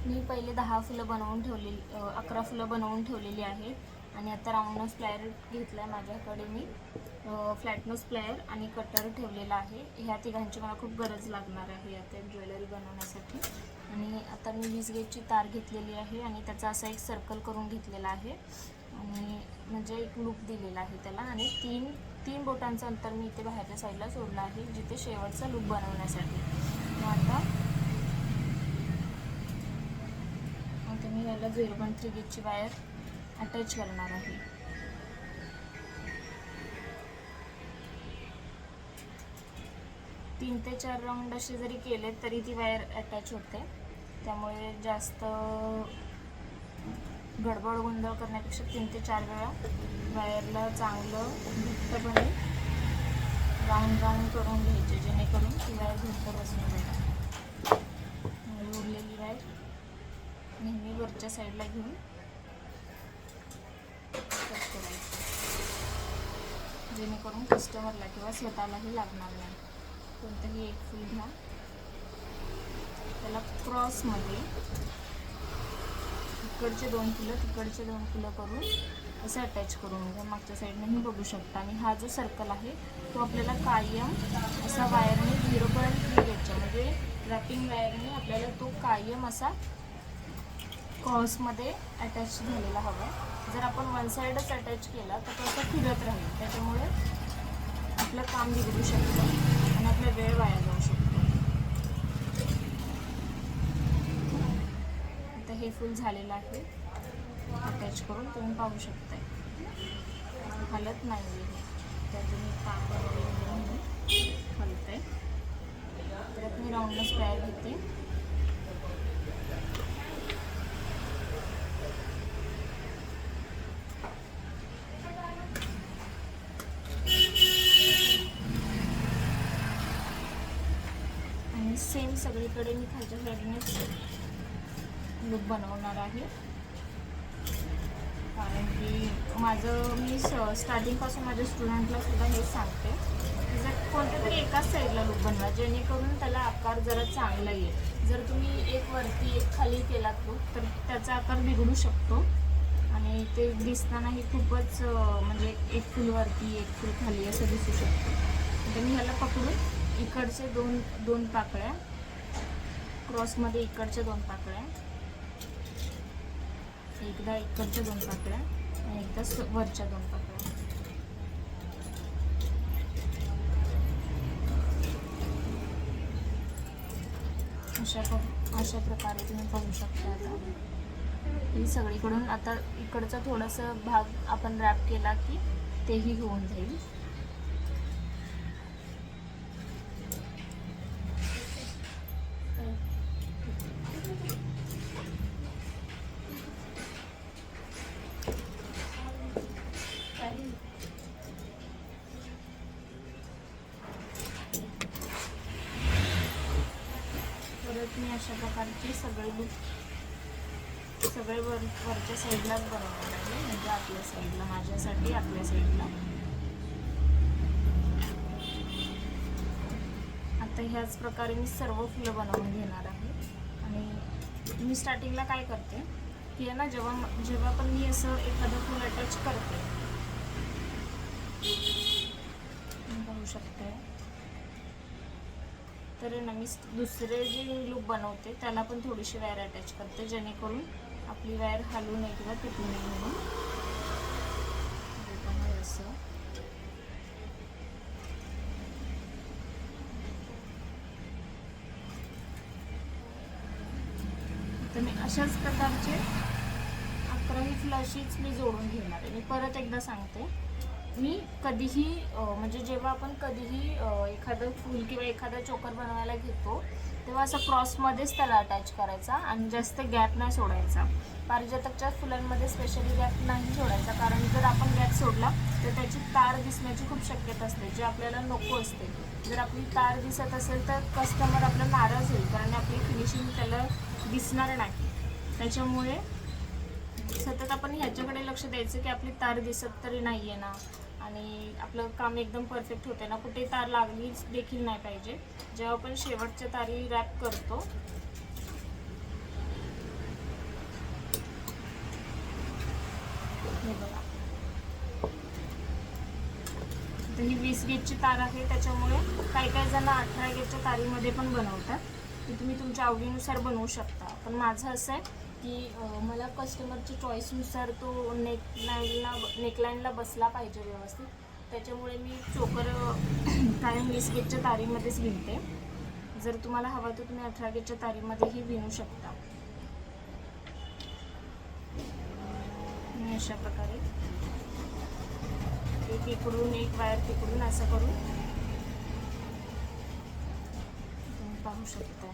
मी पहिले 10 फुलं बनवून ठेवलेली 11 फुलं बनवून ठेवलेली आहे आणि आता राऊंड नोज प्लायर घेतला आहे माझ्याकडे मी. फ्लॅट नोज प्लायर आणि कटर ठेवलेला आहे. ह्या तिघांची मला खूप गरज लागणार आहे आता ज्वेलरी बनवण्यासाठी. आणि आता मी 20 गेजची तार घेतलेली आहे आणि त्याचा असा एक सर्कल करून घेतलेला आहे आणि म्हणजे एक लूप दिलेला आहे त्याला. आणि तीन बोटांचं अंतर मी इथे बाहेरच्या साईडला सोडलं आहे जिथे शेवटचा लूप बनवण्यासाठी. मग आता मी याला 0.3 गेजची वायर अटॅच करणार आहे. तीन ते 4 राऊंड असे जरी केले तरी ती वायर अटॅच होते. त्यामुळे जास्त गडबड गोंधळ करण्यापेक्षा 3 ते 4 वेळा वायरला चांगलं घट्टपणे राऊंड करून घ्यायचे जेणेकरून ती वायर घट्ट बसणार आहे. उरलेली वायर नेहमी वरच्या साईडला घेऊन कट करायचं जेणेकरून कस्टमरला किंवा स्वतःलाही लागणार नाही. कोणतंही एक फूल घ्या, त्याला क्रॉसमध्ये इकडचे 2 फुलं तिकडचे 2 फुलं करून असं अटॅच करून घ्या. मागच्या साईडनेही बघू शकता. आणि हा जो सर्कल आहे तो आपल्याला कायम असा वायरने 0.3 गेजच्या म्हणजे रॅपिंग वायरने आपल्याला तो कायम असा क्रॉसमध्ये अटॅच झालेला हवा. जर आपण वन साईडच अटॅच केला तर तो असं फिरत राहील. त्याच्यामुळे आपलं काम बिघडू शकतं आणि आपला वेळ वाया जाऊ शकतो. आता हे फुल झालेलं आहे अटॅच करून तुम्ही पाहू शकताय. हलत नाही आहे तर तुम्ही काम बनवून हलत आहे. परत मी राऊंड नोज प्लायर घेते. आणि सेम सगळीकडे मी खालच्या साईडनेच लूप बनवणार आहे. कारण की मी स्टार्टिंगपासून माझ्या स्टुडंटला सुद्धा हेच सांगते की जर कोणत्या तरी एकाच साईडला लूप बनवा जेणेकरून त्याला आकार जरा चांगला येईल. जर तुम्ही एक वरती एक खाली केलात लूप तर त्याचा आकार बिघडू शकतो आणि ते दिसतानाही खूपच म्हणजे एक फुल वरती एक फुल खाली असं दिसू शकतं. तर मी ह्याला पकडून इकडचे दोन पाकळ्या क्रॉसमध्ये इकडच्या 2 पाकळ्या, एकदा इकडच्या 2 पाकळ्या आणि एकदा वरच्या 2 पाकळ्या अशा प्रकारे तुम्ही पाहू शकता. आता ही सगळीकडून आता इकडचा थोडासा भाग आपण रॅप केला की तेही होऊन जाईल. परत मी अशा प्रकारचे सगळे वरच्या साईडलाच बनवणार आहे म्हणजे आपल्या साईडला माझ्यासाठी आपल्या साईडला. आता ह्याच प्रकारे मी सर्व फुलं बनवून घेणार आहे. आणि मी स्टार्टिंगला काय करते की ना जेव्हा पण मी असं एखादं फुल अटॅच करते पाहू शकते तर ना मी दुसरे जे लूप बनवते त्याला पण थोडीशी वायर अटॅच करते जेणेकरून आपली वायर हलू नये किंवा तुटू नये म्हणून. असं तर मी अशाच प्रकारचे 11ही फुलं अशीच मी जोडून घेणार आहे. मी परत एकदा सांगते, मी कधीही म्हणजे जेव्हा आपण कधीही एखादं फूल किंवा एखादा चोकर बनवायला घेतो तेव्हा असं क्रॉसमध्येच त्याला अटॅच करायचा आणि जास्त गॅप नाही सोडायचा. पारिजातकच्या फुलांमध्ये स्पेशली गॅप नाही सोडायचा कारण जर आपण गॅप सोडला तर त्याची तार दिसण्याची खूप शक्यता असते जे आपल्याला नको असते. जर आपली तार दिसत असेल तर कस्टमर आपला नाराज होईल कारण आपली फिनिशिंग त्याला दिसणार नाही. त्याच्यामुळे सतत आपण ह्याच्याकडे लक्ष द्यायचं की आपली तार दिसत तरी नाही आहे ना आणि आपलं काम एकदम परफेक्ट होते ना, कुठे तार लागली देखील नाही पाहिजे. जेव्हा आपण शेवटच्या तारी रॅप करतो 20 गेजची तार आहे, त्याच्यामुळे काही काही जण 18 गेजच्या तारीमध्ये पण बनवतात. की तुम्ही तुमच्या आवडीनुसार बनवू शकता. पण माझं असं आहे की मला कस्टमरच्या चॉईसनुसार तो नेकलाईनला बसला पाहिजे व्यवस्थित. त्याच्यामुळे मी चोकर कायम 20 गेजच्या तारीमध्येच विणते. जर तुम्हाला हवा तर तुम्ही 18 गेजच्या तारीमध्येही विणू शकता. अशा प्रकारे एक इकडून एक वायर तिकडून असं करून तुम्ही पाहू शकता.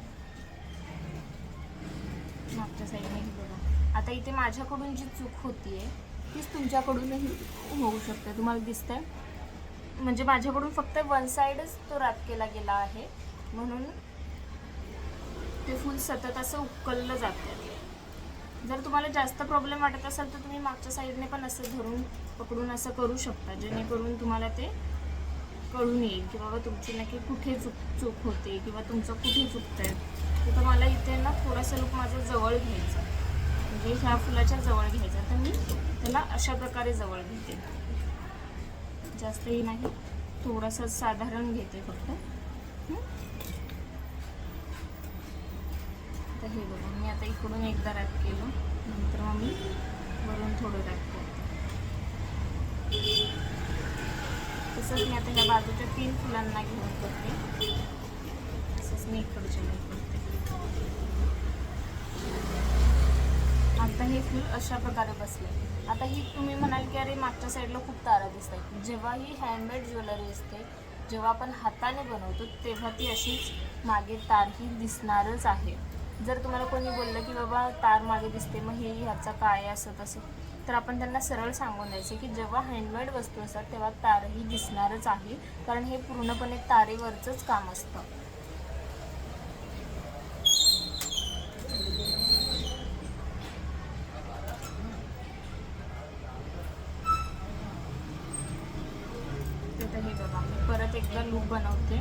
मागच्या साईडने बघा. आता इथे माझ्याकडून जी चूक होतीये तीच तुमच्याकडूनही होऊ शकते. तुम्हाला दिसतंय म्हणजे माझ्याकडून फक्त वन साईडच तो रॅप केला गेला आहे, म्हणून ते फुल सतत असं उकललं जातं. जर तुम्हाला जास्त प्रॉब्लेम वाटत असेल तर तुम्ही मागच्या साईडने पण असं धरून पकडून असं करू शकता, जेणेकरून तुम्हाला ते कळून येईल की बाबा तुमची नक्की कुठे चूक होते किंवा तुमचं कुठे चुकतंय. तर मला इथे ना थोडासा लूक माझा जवळ घ्यायचा, म्हणजे ह्या फुलाच्या जवळ घ्यायचा. तर मी त्याला अशा प्रकारे जवळ घेते, जास्तही नाही, थोडंसं साधारण घेते फक्त. तर हे बघा, मी आता इकडून एकदा रॅप केलं, नंतर मग मी वरून थोडं रॅप करते. तसंच मी आता ह्या बाजूच्या 3 फुलांना घेऊन करते. तसंच मी इकडच्या करते. आता हे फूल अशा प्रकारे बसले. आता ही तुम्ही म्हणाल की अरे मागच्या साईडला खूप तारा दिसत आहेत. जेव्हा ही हँडमेड ज्वेलरी असते, जेव्हा आपण हाताने बनवतो तेव्हा ती अशीच मागे तार ही दिसणारच आहे. जर तुम्हाला कोणी बोललं की बाबा तार मागे दिसते, मग हे ह्याचं काय असं तसं, तर आपण त्यांना सरळ सांगून द्यायचं की जेव्हा हँडमेड वस्तू असतात तेव्हा तारही दिसणारच आहे, कारण हे पूर्णपणे तारेवरचंच काम असतं. तर हे बघा, मी परत एकदा लूप बनवते.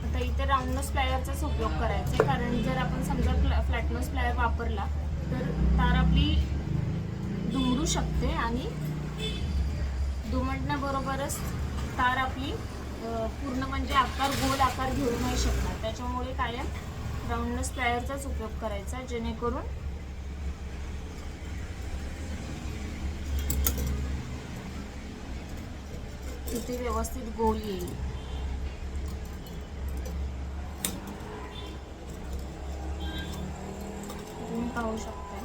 आता इथे राऊंडनोज प्लायरचाच उपयोग करायचा आहे, कारण जर आपण समजा फ्लॅटनोज प्लायर वापरला तर तार आपली दुमडू शकते आणि दुमडण्याबरोबरच तार आपली पूर्ण म्हणजे गोल आकार घेऊ नाही शकणार. त्याच्यामुळे कायम राऊंडनोज प्लायरचाच उपयोग करायचा, जेणेकरून इथे व्यवस्थित गोल येईल. तुम्ही पाहू शकता.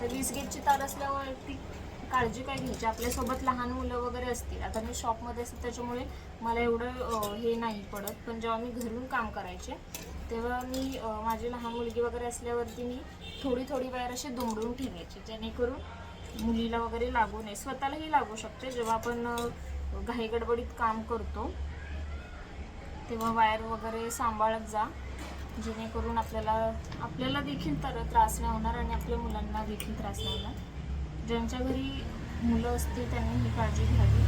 तर 20 गेजची तार असल्यावर ती काळजी काय घ्यायची, आपल्यासोबत लहान मुलं वगैरे असतील. आता मी शॉपमध्ये असते त्याच्यामुळे मला एवढं हे नाही पडत, पण जेव्हा मी घरून काम करायचे तेव्हा मी माझी लहान मुलगी वगैरे असल्यावरती मी थोडी थोडी वायर अशी दुमडून ठेवायची, जेणेकरून मुलीला वगैरे लागू नये. स्वतःलाही लागू शकते. जेव्हा आपण घाई गडबडीत काम करतो तेव्हा वायर वगैरे सांभाळत जा, जेणेकरून आपल्याला देखील त्रास नाही होणार आणि आपल्या मुलांना देखील त्रास नाही होणार. ज्यांच्या घरी मुलं असतील त्यांनी ही काळजी घ्यावी.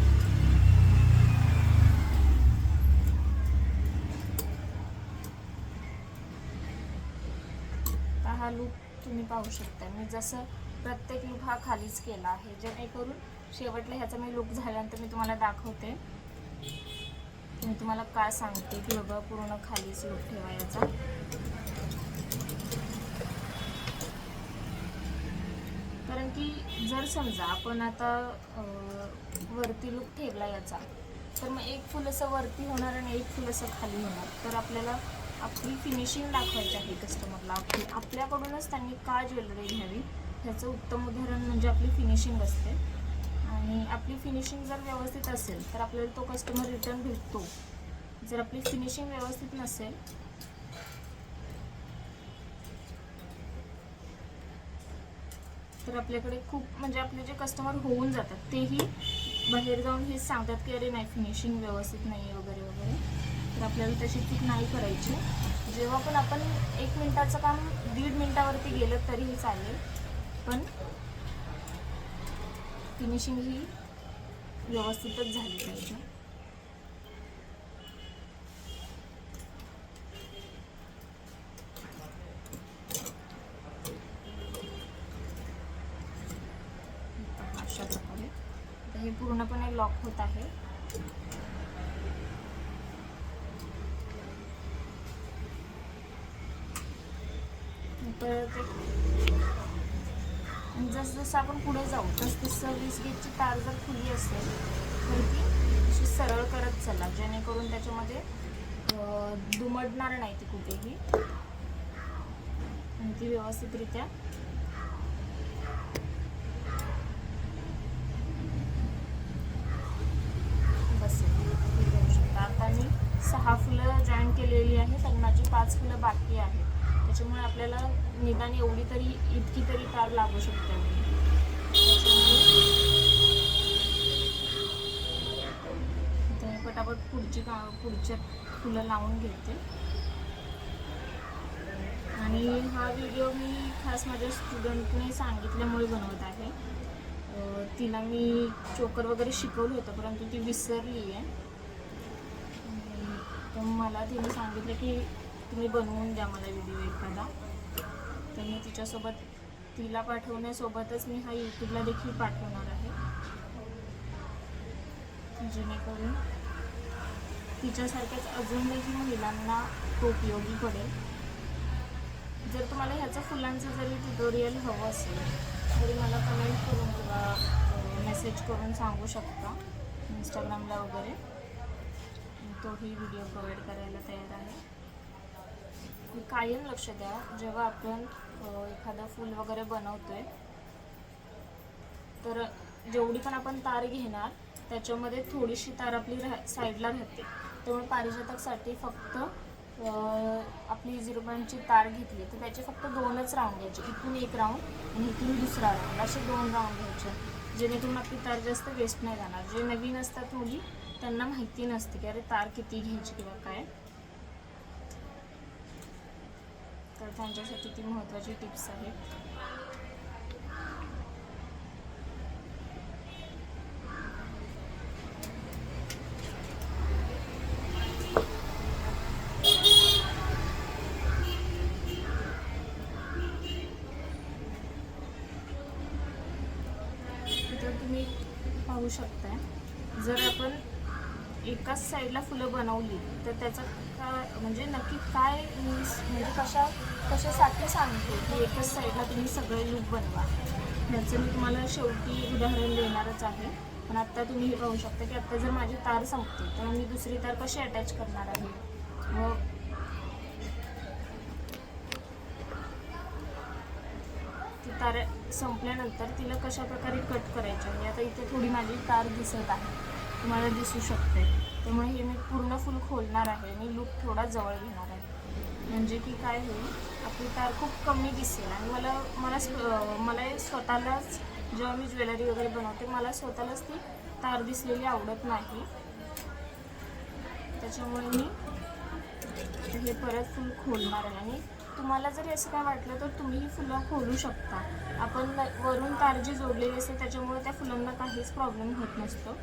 हा लूप तुम्ही पाहू शकता. मी जसं प्रत्येक लूप हा खालीच केला आहे, जेणेकरून शेवटला ह्याचा मी लूप झाल्यानंतर मी तुम्हाला दाखवते. मी तुम्हाला काय सांगते की बाबा पूर्ण खालीच लूप ठेवायचा. कारण की जर समजा आपण आता वरती लूप ठेवला याचा, तर मग एक फुल असं वरती होणार आणि एक फुल असं खाली होणार. तर आपल्याला आपली फिनिशिंग दाखवायची आहे कस्टमरला. आपल्याकडूनच त्यांनी का ज्वेलरी घ्यावी ह्याचं उत्तम उदाहरण म्हणजे आपली फिनिशिंग असते. आणि आपली फिनिशिंग जर व्यवस्थित असेल तर आपल्याला तो कस्टमर रिटर्न भेटतो. जर आपली फिनिशिंग व्यवस्थित नसेल तर आपल्याकडे खूप म्हणजे आपले जे कस्टमर होऊन जातात तेही बाहेर जाऊन हेच सांगतात की अरे नाही फिनिशिंग व्यवस्थित नाही आहे वगैरे वगैरे. तर आपल्याला तशी चूक नाही करायची. जेव्हा पण आपण 1 मिनिटाचं काम 1.5 मिनिटावरती गेलं तरीही चालेल, पण फिनिशिंग ही व्यवस्थितच झाली पाहिजे. हे पूर्णपणे लॉक होत आहे. परत जसं आपण पुढे जाऊ तसं 20 गेजची तार जर खुली असेल तर ती अशी सरळ करत चला, जेणेकरून त्याच्यामध्ये दुमडणार नाही ती कुठेही आणि ती व्यवस्थितरित्या बसेल. हे करू शकता. आता मी 6 फुलं जॉईन केलेली आहेत आणि माझी 5 फुलं बाकी आहेत. त्याच्यामुळे आपल्याला निदान इतकी तरी तार लागू शकते. त्याच्यामुळे पटापट पुढच्या फुलं लावून घेते. आणि हा व्हिडिओ मी खास माझ्या स्टुडंटने सांगितल्यामुळे बनवत आहे. तिला मी चोकर वगैरे शिकवलं होतं, परंतु ती विसरली आहे. तर मला तिने सांगितलं की तुम्ही बनवून द्या मला व्हिडिओ एखादा. तर मी तिला पाठवण्यासोबतच मी हा यूट्यूबला देखील पाठवणार आहे, जेणेकरून तिच्यासारख्याच अजूनही महिलांना तो उपयोगी पडेल. जर तुम्हाला ह्याचं फुलांचं जरी ट्युटोरियल हवं असेल तरी मला कमेंट करून किंवा मेसेज करून सांगू शकता इंस्टाग्रामला वगैरे. तोही व्हिडिओ प्रोव्हाइड करायला तयार आहे. कायम लक्ष द्या जेव्हा आपण एखादं फूल वगैरे बनवतोय तर जेवढी पण आपण तार घेणार त्याच्यामध्ये थोडीशी तार आपली साईडला राहते. त्यामुळे पारिजातकसाठी फक्त आपली 0.ची तार घेतली तर त्याचे फक्त 2च राऊंड घ्यायचे. इथून एक राऊंड आणि इथून दुसरा राऊंड, असे 2 राऊंड घ्यायचे, जेणेकरून आपली तार जास्त वेस्ट नाही जाणार. जे नवीन असतात मुली त्यांना माहिती नसते की अरे तार किती घ्यायची किंवा काय, तर त्यांच्यासाठी ती महत्त्वाची टिप्स आहे. तर तुम्ही पाहू शकताय, जर आपण एकाच साईडला फुलं बनवली तर त्याचा म्हणजे नक्की काय म्हणजे कशासाठी सांगते की एकच साईडला तुम्ही सगळे लूक बनवा. ह्याचं मी तुम्हाला शेवटी उदाहरण देणारच आहे. पण आत्ता तुम्ही हे पाहू शकता की आत्ता जर माझी तार संपते तर मी दुसरी तार कशी अटॅच करणार आहे. व ती तार संपल्यानंतर तिला कशा प्रकारे कट करायची आहे. आता इथे थोडी माझी तार दिसत आहे, तुम्हाला दिसू शकते. त्यामुळे हे मी पूर्ण फुल खोलणार आहे आणि लूक थोडा जवळ घेणार आहे, म्हणजे की काय होईल आपली तार खूप कमी दिसेल. आणि मला स्वतःलाच जेव्हा मी ज्वेलरी वगैरे बनवते मला स्वतःलाच ती तार दिसलेली आवडत नाही. त्याच्यामुळे मी हे परत फुल खोलणार आहे. आणि तुम्हाला जरी असं काय वाटलं तर तुम्ही ही फुलं खोलू शकता. आपण वरून तार जी जोडलेली असते त्याच्यामुळे त्या फुलांना काहीच प्रॉब्लेम होत नसतो.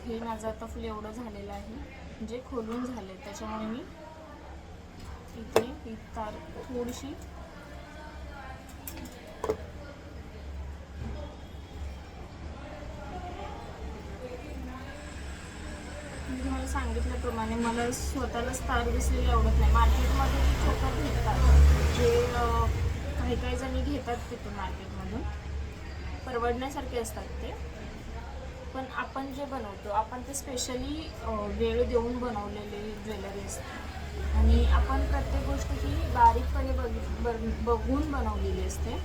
हे माझं आता फुल एवढं झालेलं आहे, म्हणजे खोलून झाले. त्याच्यामुळे मी इथे ही तार थोडीशी मी तुम्हाला सांगितल्याप्रमाणे मला स्वतःलाच तार दिसलेली आवडत नाही. मार्केटमध्ये जे चोकर भेटतात, जे काही जणी घेतात तिथून मार्केटमधून, परवडण्यासारखे असतात ते. पण आपण जे बनवतो आपण ते स्पेशली वेळ देऊन बनवलेली ज्वेलरी असते आणि आपण प्रत्येक गोष्ट ही बारीकपणे बघून बनवलेली असते.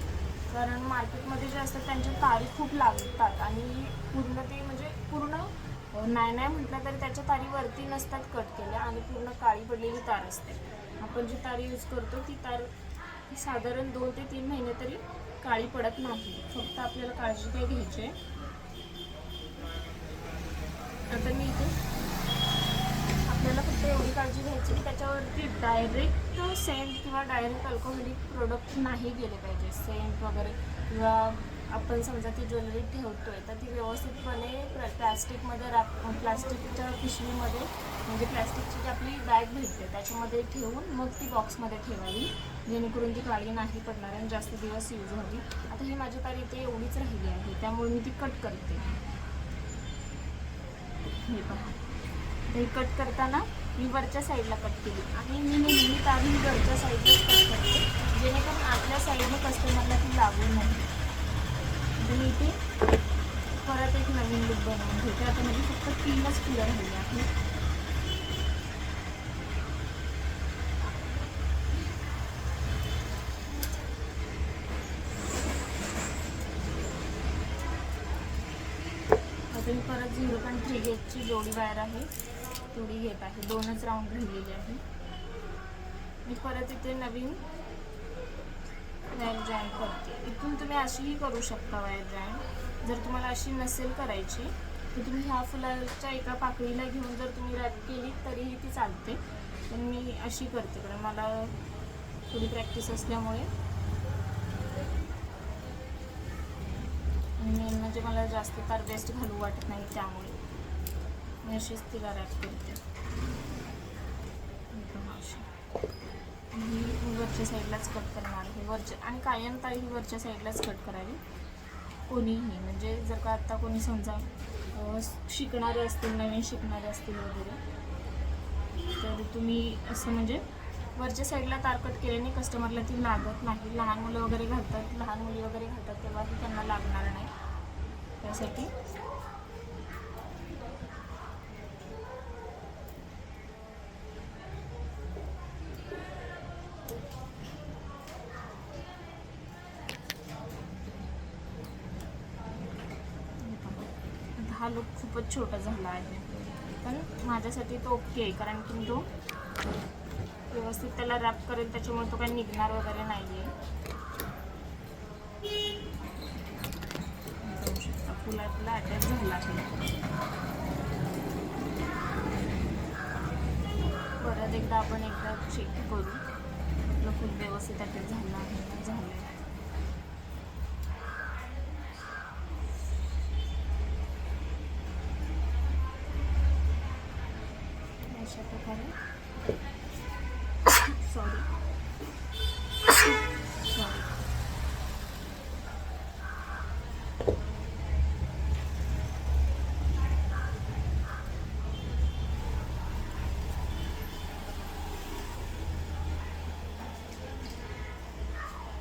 कारण मार्केटमध्ये जे असतात त्यांच्या तारी खूप लागतात आणि पूर्ण ते म्हणजे पूर्ण नाही म्हटलं तरी त्याच्या तारीवरती नसतात कट केल्या आणि पूर्ण काळी पडलेली तार असते. आपण जी तार यूज करतो ती तार साधारण 2 ते 3 महिने तरी काळी पडत नाही. फक्त आपल्याला काळजी काय घ्यायची आहे. आता मी इथे आपल्याला फक्त एवढी काळजी घ्यायची की त्याच्यावरती डायरेक्ट सेंट किंवा डायरेक्ट अल्कोहोलिक प्रोडक्ट नाही गेले पाहिजे. सेंट वगैरे किंवा आपण समजा ती ज्वेलरी ठेवतोय तर ती व्यवस्थितपणे प्लास्टिकच्या पिशवीमध्ये म्हणजे प्लास्टिकची जी आपली बॅग भेटते त्याच्यामध्ये ठेवून मग ती बॉक्समध्ये ठेवावी, जेणेकरून ती काळी नाही पडणार आणि जास्त दिवस यूज व्हावी. आता ही माझी तार इथे एवढीच राहिली आहे, त्यामुळे मी ती कट करते. हे पहा, हे कट करताना मी वरच्या साईडला कट केली आणि मी नेहमी तार ही वरच्या साईडलाच कट करते, जेणेकरून आतल्या साईडने कस्टमरला ती लागू नाही. मी इथे परत एक नवीन लुक बनवून घेते. आता म्हणजे फक्त 3च फुलं राहिली आहेत. आता मी परत 0.3 गेजची जोडी वायर आहे तेवढी घेत आहे. 2च राऊंड राहिलेले आहे. मी परत इथे नवीन वायर जॉईन करते. इथून तुम्ही अशीही करू शकता वायर जॉईन. जर तुम्हाला अशी नसेल करायची तर तुम्ही ह्या फुलाच्या एका पाकळीला घेऊन जर तुम्ही रॅप केली तरीही ती चालते, पण मी अशी करते कारण मला थोडी प्रॅक्टिस असल्यामुळे आणि मेन म्हणजे मला जास्त तार वेस्ट घालू वाटत नाही, त्यामुळे मी अशीच तिला रॅप करते. ही वरच्या साईडलाच कट करणार आहे. आणि कायम ताई ही वरच्या साईडलाच कट करावी कोणीही. म्हणजे जर का आत्ता कोणी समजा शिकणारे असतील, नवीन शिकणारे असतील वगैरे, तर तुम्ही असं म्हणजे वरच्या साईडला तार कट केल्याने कस्टमरला ती लागत नाही. लहान मुलं वगैरे घालतात, लहान मुली वगैरे घालतात तेव्हाही त्यांना लागणार नाही. त्यासाठी हा लुक खूपच छोटा झाला आहे, पण माझ्यासाठी तो ओके आहे कारण की तो व्यवस्थित त्याला रॅप करेल, त्याच्यामुळे तो काही निघणार वगैरे नाही आहे. जाऊ शकता फुलातला अटॅच झाला आहे. परत एकदा आपण चेक करू आपलं फुल व्यवस्थित अटॅच झालं आहे झालं आहे. अशा प्रकारे सॉरी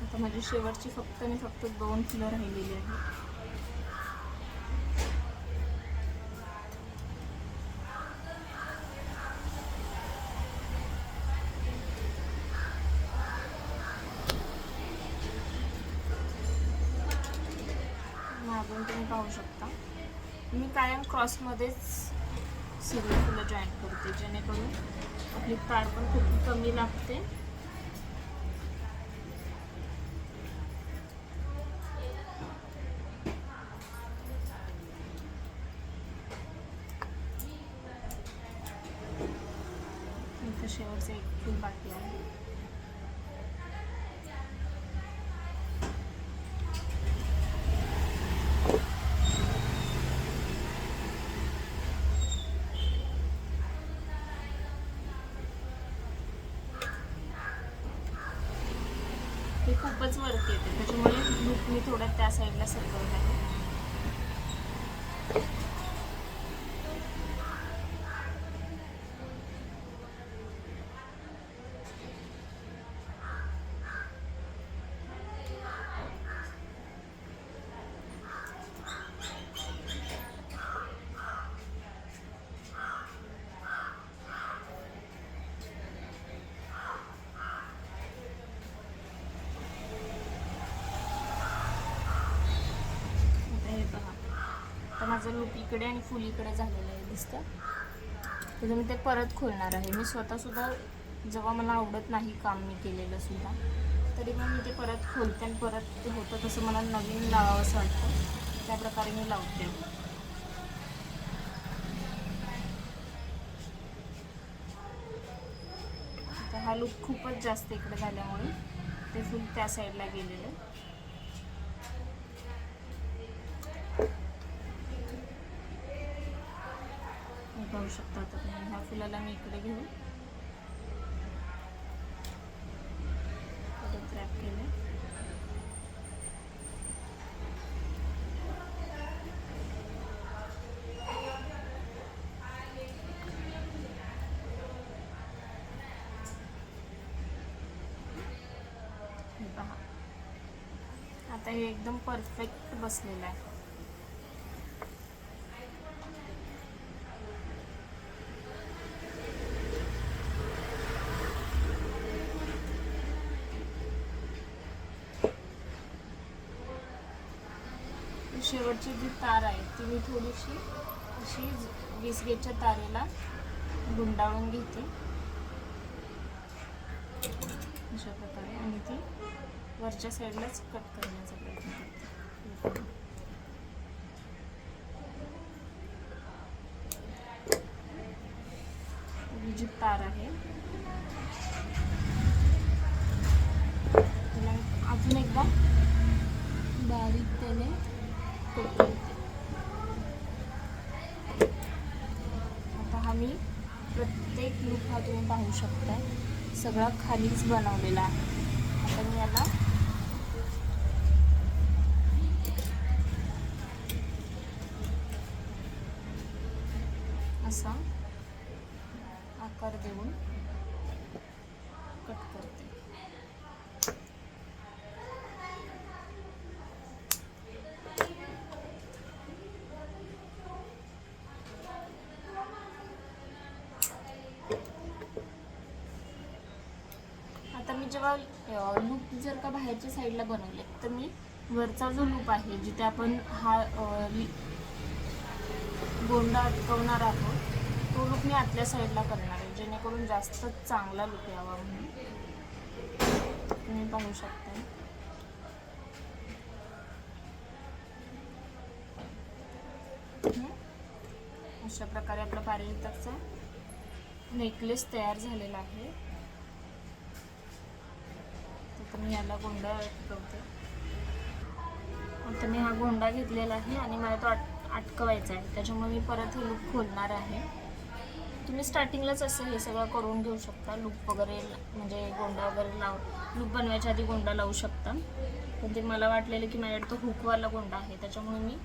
आता माझी शेवटची फक्त 2 फुलं राहिलेली आहेत. मागून तुम्ही पाहू शकता मी कायम क्रॉसमध्येच सगळी फुलं जॉईन करते, जेणेकरून आपली तार पण खूप कमी लागते. इथं शेवटचं एक फूल बाकी आहे. हे खूपच वरती येते, त्याच्यामुळे लूक मी थोडा त्या साईडला सरकवत आहे. आता माझं लूक इकडे आणि फुल इकडे झालेलं आहे दिसतं. तर मी ते परत खोलणार आहे. मी स्वतःसुद्धा जेव्हा मला आवडत नाही काम मी केलेलं सुद्धा, तरी मग मी ते परत खोलते आणि परत ते होतं तसं मला नवीन लावावंसं वाटतं, त्या प्रकारे मी लावते. आता हा लूक खूपच जास्त इकडे झाल्यामुळे ते फुल त्या साईडला गेलेलं. पाहू शकता. आता तुम्ही ह्या फुलाला मी इकडे घेऊन परत रॅप केले. पहा, आता हे एकदम परफेक्ट बसलेलं आहे. शेवटची जी तार आहे ती मी थोडीशी अशी 20 गेजच्या तारेला गुंडाळून घेते अशा प्रकारे, आणि ती वरच्या साईडलाच कट करण्याचा प्रयत्न करते. ही जी तार आहे तिला अजून एकदा बारीक त्याने कट करते. आता हा मी प्रत्येक लूक हा तुम्ही पाहू शकता सगळा खालीच बनवलेला आहे. आता मी याला असा आकार देऊन कट करते. आता मी जेव्हा लूप जर का बाहेरच्या साईडला बनवले तर मी वरचा जो लूप आहे जिथे आपण हा गोंडा अटकवणार आहोत तो लूप मी आतल्या साईडला करणार आहे, जेणेकरून जास्त चांगला लूक यावा म्हणून. तुम्ही पाहू शकता अशा प्रकारे आपला पारिजातचा नेकलेस तयार झालेला आहे. तर मी याला गोंडा अटकवते. आता मी हा गोंडा घेतलेला आहे आणि मला तो अटकवायचा आहे, त्याच्यामुळे मी परत हे लूप खोलणार आहे. तुम्ही स्टार्टिंगलाच असं हे सगळं करून घेऊ शकता. लूप वगैरे म्हणजे गोंडा वगैरे लूप बनवायच्या आधी गोंडा लावू शकता. पण ते मला वाटलेलं की माझ्याकडे तो हुकवाला गोंडा आहे, त्याच्यामुळे मी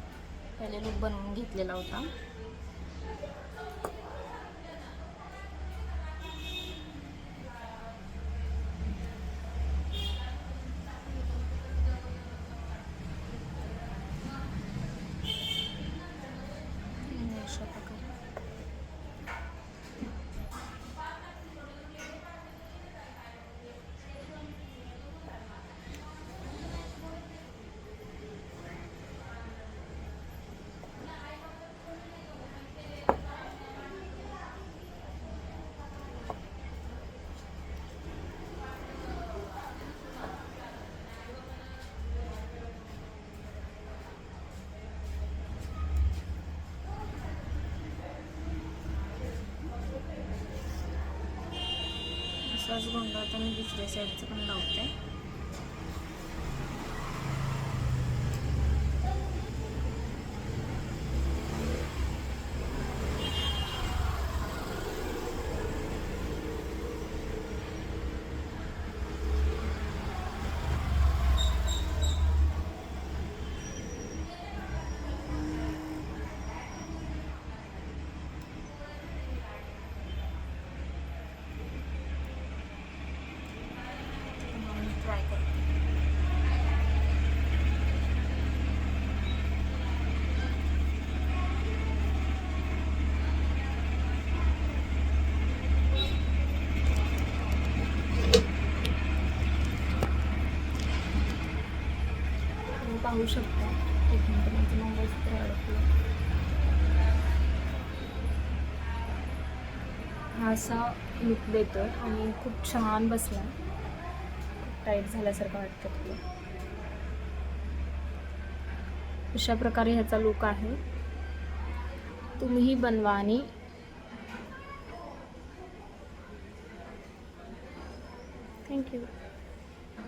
पहिले लूप बनवून घेतलेला होता. अशा प्रकारे असाच गोंडा आता मी दुसऱ्या साईडचं पण लावते. ट्राय करते. पाहू शकता. एक मिनिट, माझं मोबाईल अडकलं. हा असा लुक देतो आणि खूप छान बसला. खूप टाईट झाल्यासारखं वाटतं तुला. अशा प्रकारे ह्याचा लुक आहे. तुम्हीही बनवा आणि थँक्यू.